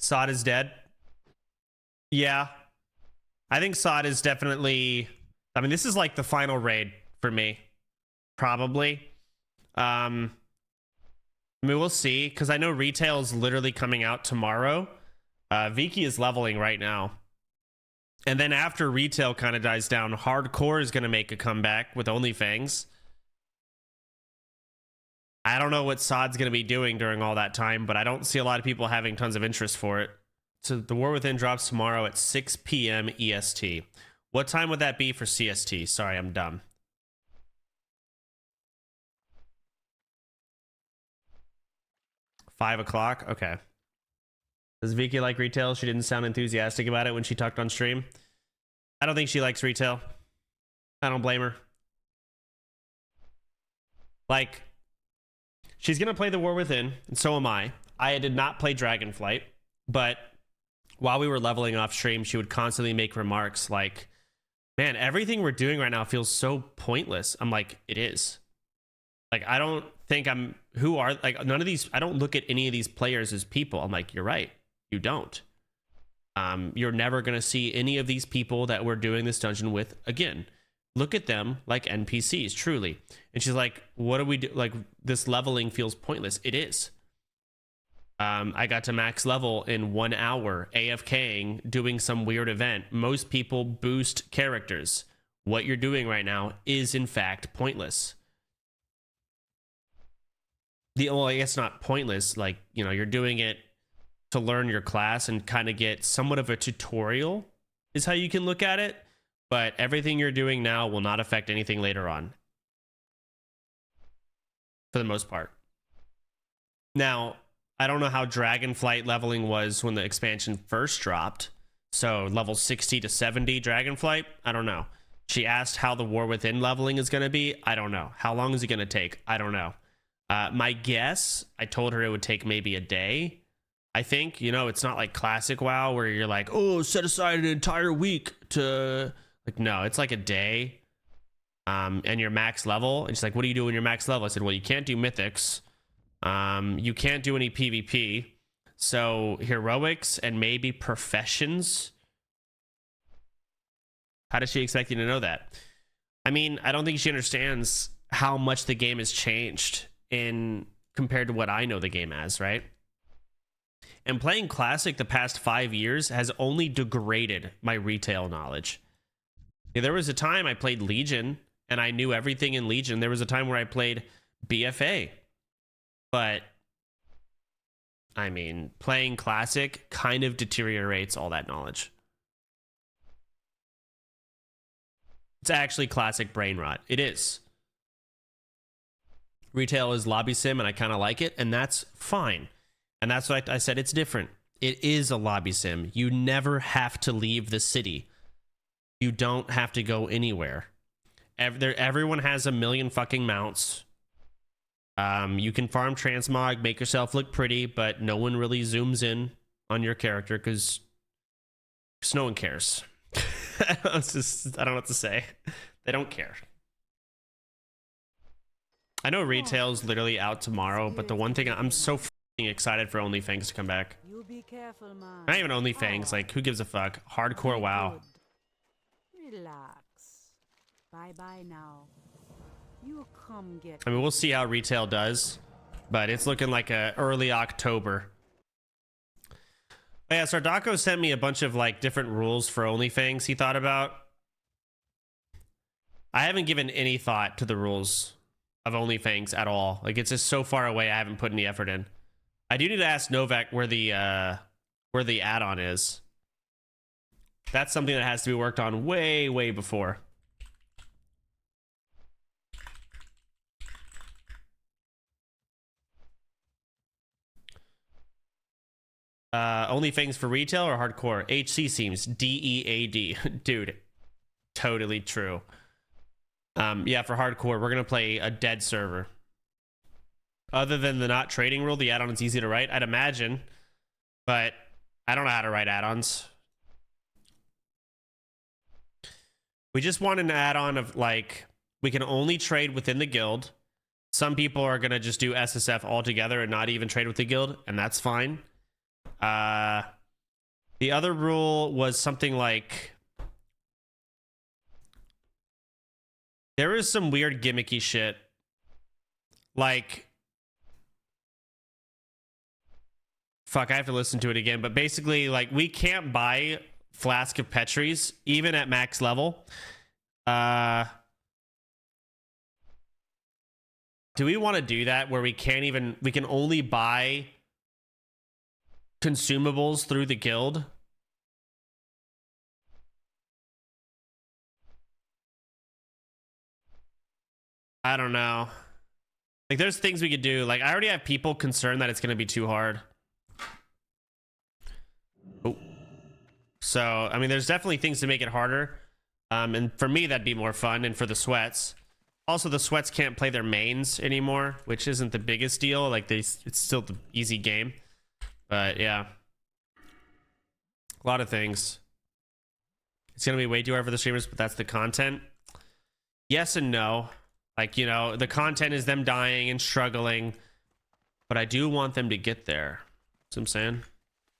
Sod is dead. Yeah. I think Sod is definitely... I mean, this is like the final raid for me. Probably. I mean, we'll see. Because I know retail is literally coming out tomorrow. Viki is leveling right now. And then after retail kind of dies down, hardcore is going to make a comeback with only Fangs. I don't know what Sod's going to be doing during all that time, but I don't see a lot of people having tons of interest for it. So the War Within drops tomorrow at 6 p.m. EST. What time would that be for CST? Sorry, I'm dumb. $5 Okay. Does Viki like retail? She didn't sound enthusiastic about it when she talked on stream. I don't think she likes retail. I don't blame her. Like, she's going to play the War Within, and so am I. I did not play Dragonflight, but while we were leveling off stream, she would constantly make remarks like, man, everything we're doing right now feels so pointless. I'm like, it is. Like, I don't think I'm... Who are... Like, none of these... I don't look at any of these players as people. I'm like, you're right. You don't. You're never going to see any of these people that we're doing this dungeon with again. Look at them like NPCs, truly. And she's like, what do we do? Like, this leveling feels pointless. It is. I got to max level in 1 hour, AFKing, doing some weird event. Most people boost characters. What you're doing right now is, in fact, pointless. Well, I guess not pointless. Like, you know, you're doing it to learn your class and kind of get somewhat of a tutorial is how you can look at it. But everything you're doing now will not affect anything later on. For the most part. Now, I don't know how Dragonflight leveling was when the expansion first dropped. So level 60 to 70 Dragonflight, I don't know. She asked how the War Within leveling is going to be. I don't know. How long is it going to take? I don't know. My guess, I told her it would take maybe a day. I think, you know, it's not like classic WoW where you're like, oh, set aside an entire week to... Like, no, it's like a day. And your max level. And she's like, what do you do when you're max level? I said, well, you can't do mythics. You can't do any PvP. So heroics and maybe professions. How does she expect you to know that? I mean, I don't think she understands how much the game has changed in compared to what I know the game as, right? And playing Classic the past 5 years has only degraded my retail knowledge. There was a time I played Legion and I knew everything in Legion. There was a time where I played BFA. But, I mean, playing Classic kind of deteriorates all that knowledge. It's actually Classic brain rot. It is. Retail is lobby sim, and I kind of like it, and that's fine. And that's what I said, it's different. It is a lobby sim. You never have to leave the city. You don't have to go anywhere. Everyone has a million fucking mounts. You can farm transmog, make yourself look pretty, but no one really zooms in on your character because no one cares. I don't know what to say. They don't care. I know retail's literally out tomorrow, but the one thing I'm so excited for OnlyFangs to come back. You be careful, man. Not even OnlyFangs, like who gives a fuck? Hardcore WoW. Relax. Bye now. You come get. I mean, we'll see how retail does, but it's looking like a early October. But yeah, Sardako sent me a bunch of like different rules for OnlyFangs he thought about. I haven't given any thought to the rules of OnlyFangs at all. Like, it's just so far away, I haven't put any effort in. I do need to ask Novak where the add-on is. That's something that has to be worked on way, way before. OnlyFangs for retail or hardcore? HC seems DEAD. Dude, totally true. Yeah, for hardcore, we're gonna play a dead server. Other than the not trading rule, the add-on is easy to write, I'd imagine. But I don't know how to write add-ons. We just want an add-on of like, we can only trade within the guild. Some people are gonna just do SSF altogether and not even trade with the guild, and that's fine. The other rule was something like there is some weird gimmicky shit. Like, fuck, I have to listen to it again. But basically, like, we can't buy Flask of Petries even at max level. Do we want to do that where we can only buy consumables through the guild? I don't know. Like, there's things we could do. Like, I already have people concerned that it's going to be too hard. Oh. So, I mean, there's definitely things to make it harder. And for me, that'd be more fun. And for the sweats. Also, the sweats can't play their mains anymore, which isn't the biggest deal. Like, it's still the easy game. But, yeah. A lot of things. It's going to be way too hard for the streamers, but that's the content. Yes and no. Like, you know, the content is them dying and struggling. But I do want them to get there. See what I'm saying?